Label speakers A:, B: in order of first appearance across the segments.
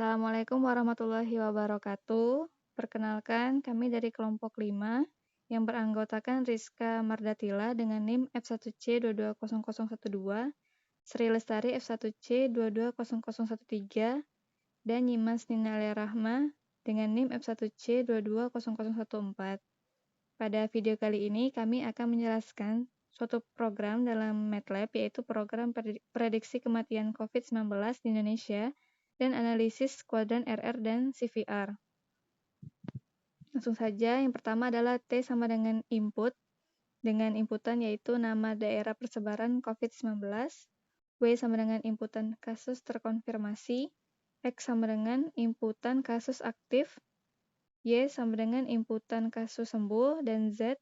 A: Assalamualaikum warahmatullahi wabarakatuh. Perkenalkan, kami dari kelompok 5 yang beranggotakan Rizka Mardatila dengan NIM F1C220012, Sri Lestari F1C220013, dan Nyimas Nina Alia Rahma dengan NIM F1C220014. Pada video kali ini, kami akan menjelaskan suatu program dalam MATLAB, yaitu program prediksi kematian COVID-19 di Indonesia dan analisis kuadran RR dan CVR. Langsung saja, yang pertama adalah T sama dengan input, dengan inputan yaitu nama daerah persebaran COVID-19, W sama dengan inputan kasus terkonfirmasi, X sama dengan inputan kasus aktif, Y sama dengan inputan kasus sembuh, dan Z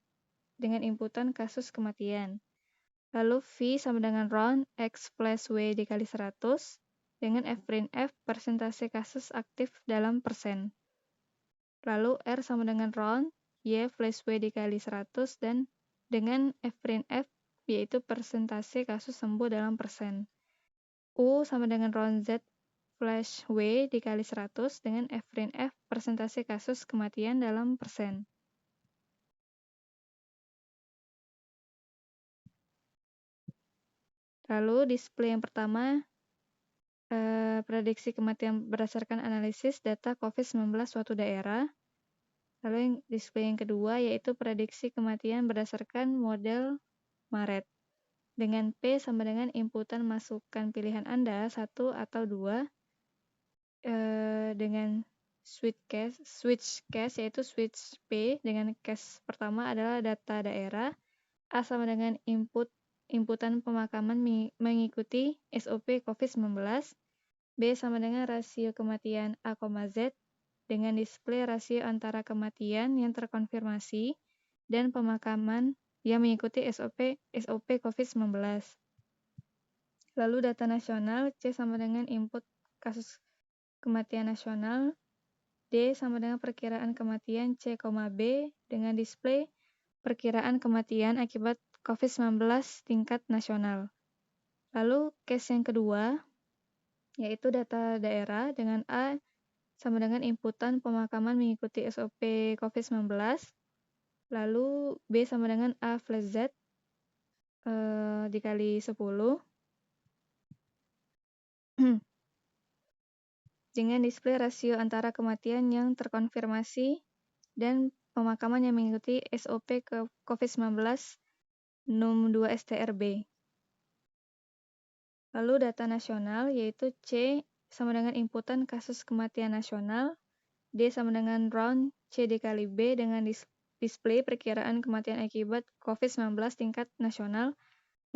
A: dengan inputan kasus kematian. Lalu V sama dengan round X plus W dikali 100 dengan F'(F) persentase kasus aktif dalam persen. Lalu R sama dengan round Y plus W dikali 100 dan dengan F'(F) yaitu persentase kasus sembuh dalam persen. U sama dengan round Z plus W dikali 100 dengan F'(F) persentase kasus kematian dalam persen. Lalu display yang pertama, prediksi kematian berdasarkan analisis data COVID-19 suatu daerah. Lalu yang display yang kedua yaitu prediksi kematian berdasarkan model Maret. Dengan P sama dengan inputan masukan pilihan Anda, 1 atau 2. Dengan switch case yaitu switch P dengan case pertama adalah data daerah. A sama dengan inputan pemakaman mengikuti SOP COVID-19. B sama dengan rasio kematian A, Z dengan display rasio antara kematian yang terkonfirmasi dan pemakaman yang mengikuti SOP COVID-19. Lalu data nasional, C sama dengan input kasus kematian nasional, D sama dengan perkiraan kematian C, B dengan display perkiraan kematian akibat COVID-19 tingkat nasional. Lalu case yang kedua, yaitu data daerah dengan A sama dengan inputan pemakaman mengikuti SOP COVID-19. Lalu B sama dengan A plus Z dikali 10. Dengan display rasio antara kematian yang terkonfirmasi dan pemakaman yang mengikuti SOP COVID-19 NUM 2 STRB. Lalu data nasional yaitu C sama dengan inputan kasus kematian nasional, D sama dengan round C dikali B dengan display perkiraan kematian akibat COVID-19 tingkat nasional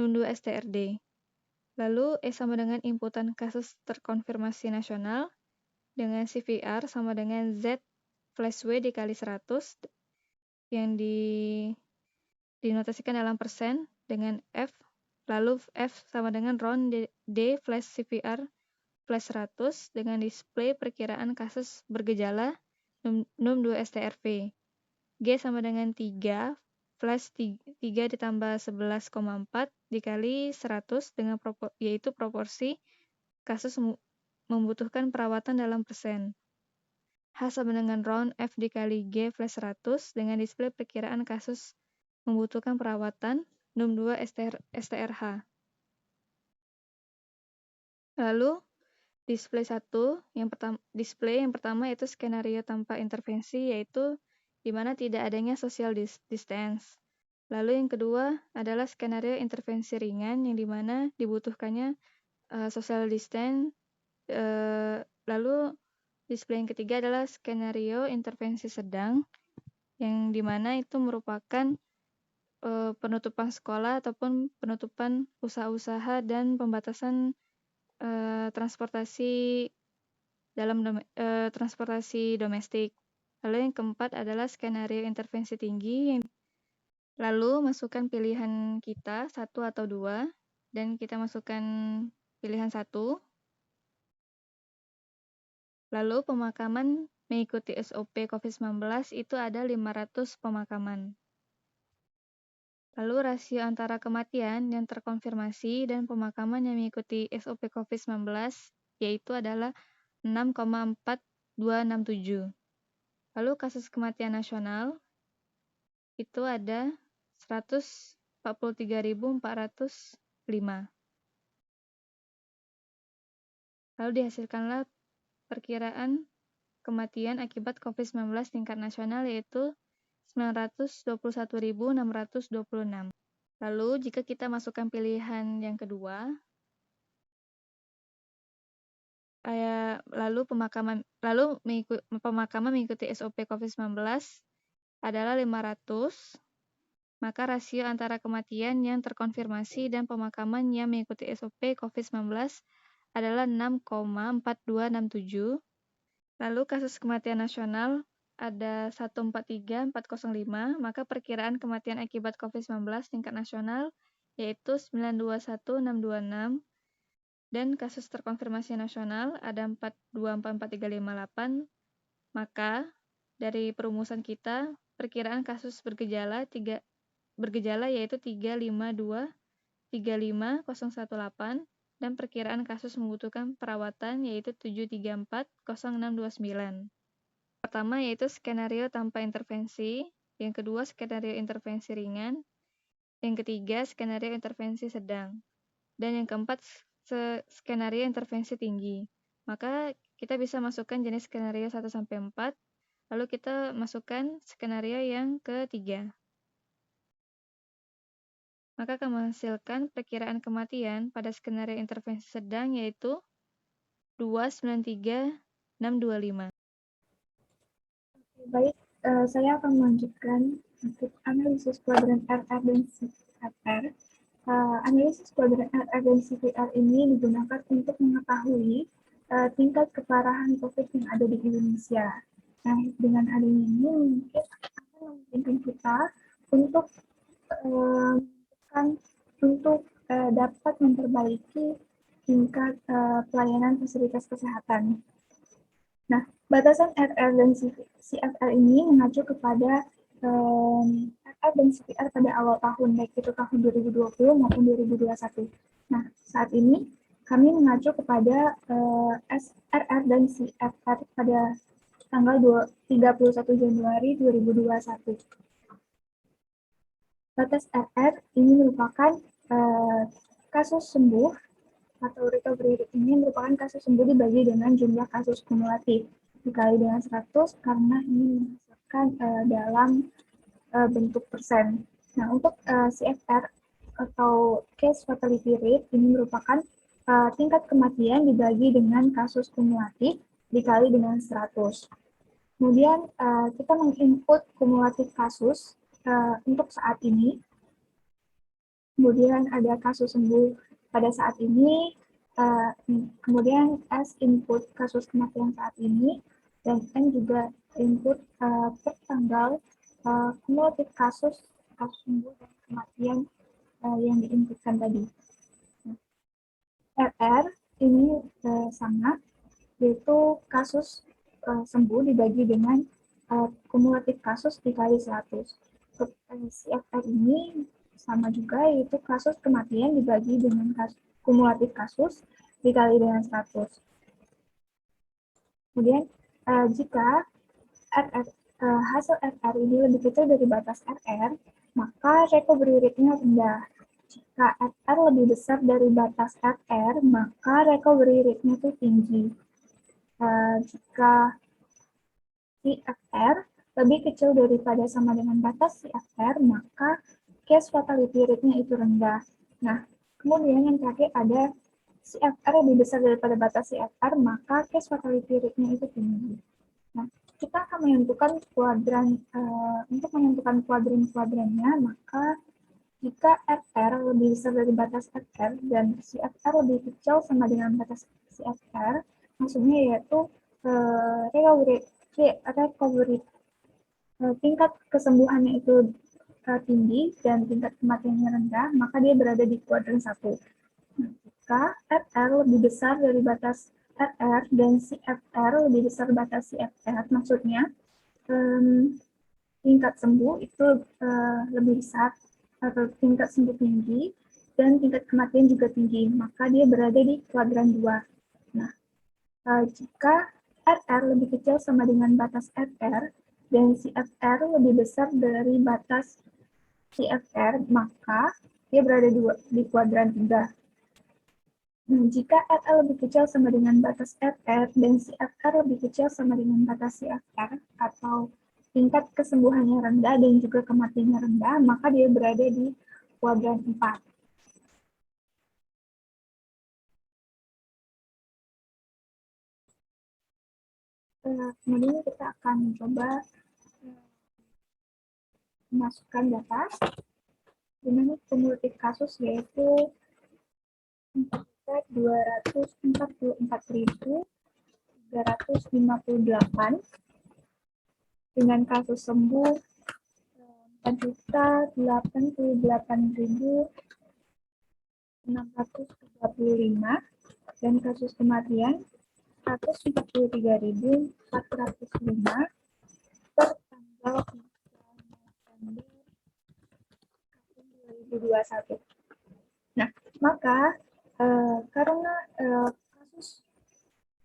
A: NUM 2 STRD. Lalu E sama dengan inputan kasus terkonfirmasi nasional dengan CVR sama dengan Z plus W dikali 100 yang dinotasikan dalam persen dengan F. Lalu F sama dengan round D plus CVR plus 100 dengan display perkiraan kasus bergejala NUM 2 STRV. G sama dengan 3 plus 3 ditambah 11,4 dikali 100 dengan yaitu proporsi kasus membutuhkan perawatan dalam persen. H sama dengan round F dikali G plus 100 dengan display perkiraan kasus membutuhkan perawatan NUM 2 STRH. Lalu display yang pertama yaitu skenario tanpa intervensi, yaitu di mana tidak adanya social distance. Lalu yang kedua adalah skenario intervensi ringan yang di mana dibutuhkannya social distance. Lalu display yang ketiga adalah skenario intervensi sedang yang di mana itu merupakan penutupan sekolah ataupun penutupan usaha-usaha dan pembatasan transportasi transportasi domestik. Lalu yang keempat adalah skenario intervensi tinggi. Lalu masukkan pilihan kita 1 atau 2 dan kita masukkan pilihan 1. Lalu pemakaman mengikuti SOP COVID-19 itu ada 500 pemakaman. Lalu rasio antara kematian yang terkonfirmasi dan pemakaman yang mengikuti SOP COVID-19 yaitu adalah 6,4267. Lalu kasus kematian nasional itu ada 143.405. Lalu dihasilkanlah perkiraan kematian akibat COVID-19 tingkat nasional yaitu 921.626. Lalu jika kita masukkan pilihan yang kedua, pemakaman mengikuti SOP COVID-19 adalah 500, maka rasio antara kematian yang terkonfirmasi dan pemakaman yang mengikuti SOP COVID-19 adalah 6,4267. Lalu kasus kematian nasional ada 143.405, maka perkiraan kematian akibat COVID-19 tingkat nasional yaitu 921.626, dan kasus terkonfirmasi nasional ada 424.358, maka dari perumusan kita, perkiraan kasus bergejala yaitu 352.35018, dan perkiraan kasus membutuhkan perawatan yaitu 734.0629. Pertama yaitu skenario tanpa intervensi, yang kedua skenario intervensi ringan, yang ketiga skenario intervensi sedang, dan yang keempat skenario intervensi tinggi. Maka kita bisa masukkan jenis skenario 1-4, lalu kita masukkan skenario yang ketiga. Maka akan menghasilkan perkiraan kematian pada skenario intervensi sedang yaitu 293.625.
B: Baik, saya akan melanjutkan untuk analisis kuadran RR dan CFR. Analisis kuadran RR dan CFR ini digunakan untuk mengetahui tingkat keparahan COVID yang ada di Indonesia. Nah, dengan adanya ini mungkin akan memungkinkan kita untuk dapat memperbaiki tingkat pelayanan fasilitas kesehatan. Nah, batasan RR dan CFR ini mengacu kepada RR dan CFR pada awal tahun, baik itu tahun 2020 maupun 2021. Nah, saat ini kami mengacu kepada RR dan CFR pada tanggal 31 Januari 2021. Batas RR ini merupakan kasus sembuh atau recovery rate ini merupakan kasus sembuh dibagi dengan jumlah kasus kumulatif dikali dengan 100 karena ini menghasilkan dalam bentuk persen. Nah, untuk CFR atau case fatality rate ini merupakan tingkat kematian dibagi dengan kasus kumulatif dikali dengan 100. Kemudian kita menginput kumulatif kasus untuk saat ini. Kemudian ada kasus sembuh pada saat ini, kemudian S input kasus kematian saat ini, dan N juga input per tanggal kumulatif kasus sembuh dan kematian yang diinputkan tadi. RR ini sama, yaitu kasus sembuh dibagi dengan kumulatif kasus dikali 100. Untuk CFR ini sama juga, yaitu kasus kematian dibagi dengan kumulatif kasus dikali dengan 100. Kemudian jika hasil RR ini lebih kecil dari batas RR, maka recovery rate-nya rendah. Jika RR lebih besar dari batas RR, maka recovery rate-nya itu tinggi. Jika CFR lebih kecil daripada sama dengan batas CFR, maka case fatality rate-nya itu rendah. Nah, kemudian yang terakhir ada CFR lebih besar daripada batas CFR, maka case fatality rate-nya itu tinggi. Nah, kita akan menentukan kuadran, untuk menentukan kuadran-kuadrannya, maka jika RR lebih besar dari batas RR dan CFR lebih kecil sama dengan batas CFR, maksudnya yaitu recovery tingkat kesembuhannya itu tinggi dan tingkat kematiannya rendah, maka dia berada di kuadran 1. Nah, jika RR lebih besar dari batas RR dan CFR lebih besar batas CFR, maksudnya tingkat sembuh itu lebih besar atau tingkat sembuh tinggi dan tingkat kematian juga tinggi, maka dia berada di kuadran 2. Nah, Jika RR lebih kecil sama dengan batas FR dan CFR lebih besar dari batas CFR, maka dia berada di kuadran 3. Nah, jika RR lebih kecil sama dengan batas FR dan CFR lebih kecil sama dengan batas CFR atau tingkat kesembuhannya rendah dan juga kematiannya rendah, maka dia berada di kuadran 4. Kemudian kita akan mencoba memasukkan data dengan kumulatif kasus yaitu 244.358 dengan kasus sembuh 4.088.635 dan kasus kematian 143.405 per tanggal 3 November 2021. Nah, maka karena kasus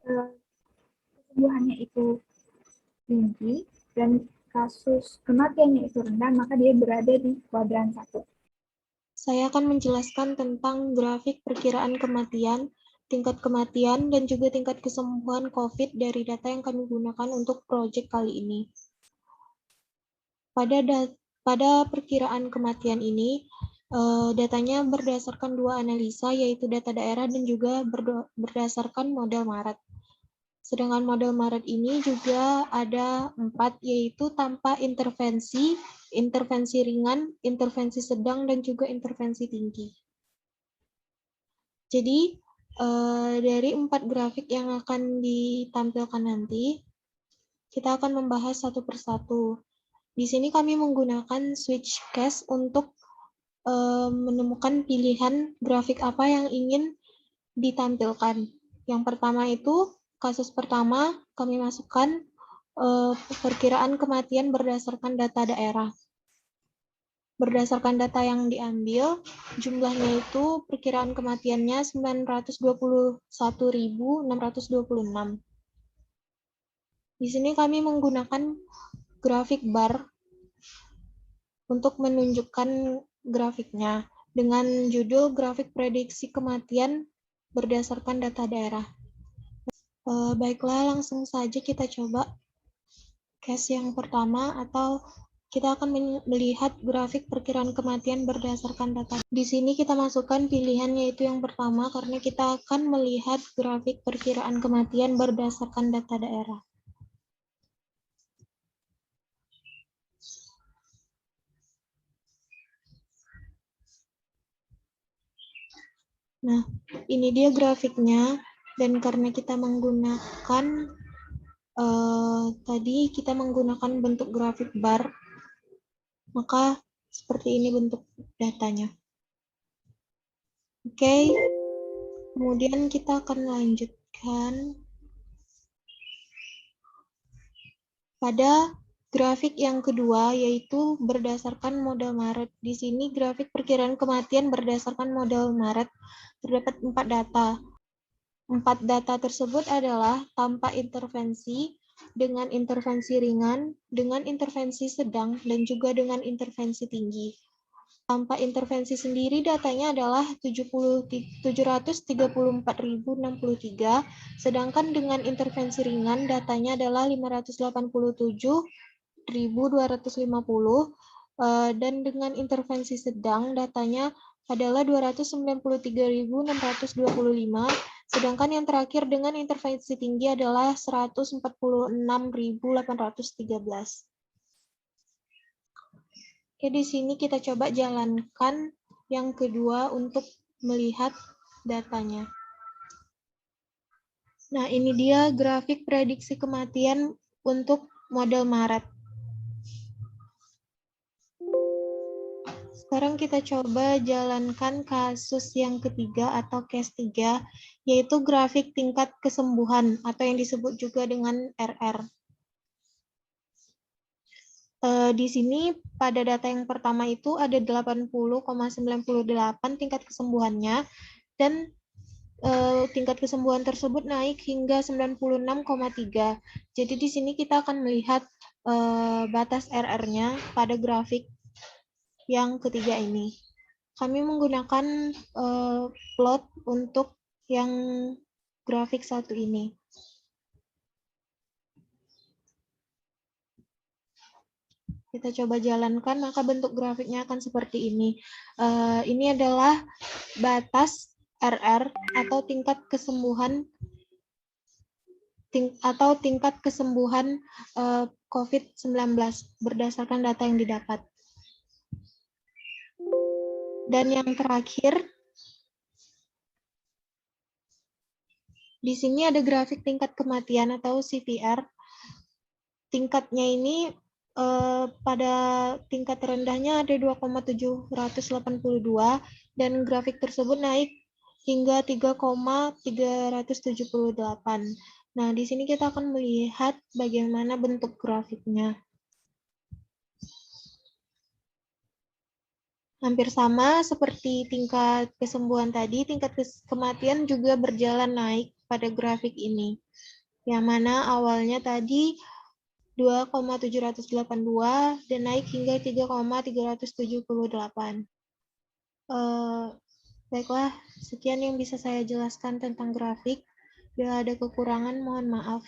B: kesembuhannya itu tinggi dan kasus kematiannya itu rendah, maka dia berada di kuadran 1.
C: Saya akan menjelaskan tentang grafik perkiraan kematian, tingkat kematian, dan juga tingkat kesembuhan COVID dari data yang kami gunakan untuk proyek kali ini. Pada perkiraan kematian ini, datanya berdasarkan 2 analisa, yaitu data daerah dan juga berdasarkan model Maret. Sedangkan model Maret ini juga ada 4, yaitu tanpa intervensi, intervensi ringan, intervensi sedang, dan juga intervensi tinggi. Jadi, dari 4 grafik yang akan ditampilkan nanti, kita akan membahas satu persatu. Di sini kami menggunakan switch case untuk menemukan pilihan grafik apa yang ingin ditampilkan. Yang pertama itu, kasus pertama kami masukkan perkiraan kematian berdasarkan data daerah. Berdasarkan data yang diambil, jumlahnya itu perkiraan kematiannya 921.626. Di sini kami menggunakan grafik bar untuk menunjukkan grafiknya dengan judul grafik prediksi kematian berdasarkan data daerah. Baiklah, langsung saja kita coba case yang pertama, atau kita akan melihat grafik perkiraan kematian berdasarkan data. Di sini kita masukkan pilihan yaitu yang pertama karena kita akan melihat grafik perkiraan kematian berdasarkan data daerah. Nah, ini dia grafiknya, dan karena kita menggunakan tadi kita menggunakan bentuk grafik bar, maka seperti ini bentuk datanya. Oke, kemudian kita akan lanjutkan pada grafik yang kedua, yaitu berdasarkan model Maret. Di sini grafik perkiraan kematian berdasarkan model Maret terdapat 4 data. 4 data tersebut adalah tanpa intervensi, dengan intervensi ringan, dengan intervensi sedang, dan juga dengan intervensi tinggi. Tanpa intervensi sendiri datanya adalah 734.063, sedangkan dengan intervensi ringan datanya adalah 587.250, dan dengan intervensi sedang datanya adalah 293.625, sedangkan yang terakhir dengan intervensi tinggi adalah 146.813. Oke, di sini kita coba jalankan yang kedua untuk melihat datanya. Nah, ini dia grafik prediksi kematian untuk model Maret. Sekarang kita coba jalankan kasus yang ketiga atau case 3, yaitu grafik tingkat kesembuhan atau yang disebut juga dengan RR. Di sini pada data yang pertama itu ada 80,98 tingkat kesembuhannya, dan tingkat kesembuhan tersebut naik hingga 96,3. Jadi di sini kita akan melihat batas RR-nya pada grafik yang ketiga ini. Kami menggunakan plot untuk yang grafik satu ini. Kita coba jalankan, maka bentuk grafiknya akan seperti ini. Ini adalah batas RR atau tingkat kesembuhan COVID-19 berdasarkan data yang didapat. Dan yang terakhir, di sini ada grafik tingkat kematian atau CVR. Tingkatnya ini pada tingkat terendahnya ada 2,782 dan grafik tersebut naik hingga 3,378. Nah, di sini kita akan melihat bagaimana bentuk grafiknya. Hampir sama seperti tingkat kesembuhan tadi, tingkat kematian juga berjalan naik pada grafik ini. Yang mana awalnya tadi 2,782 dan naik hingga 3,378. Baiklah, sekian yang bisa saya jelaskan tentang grafik. Bila ada kekurangan, mohon maaf.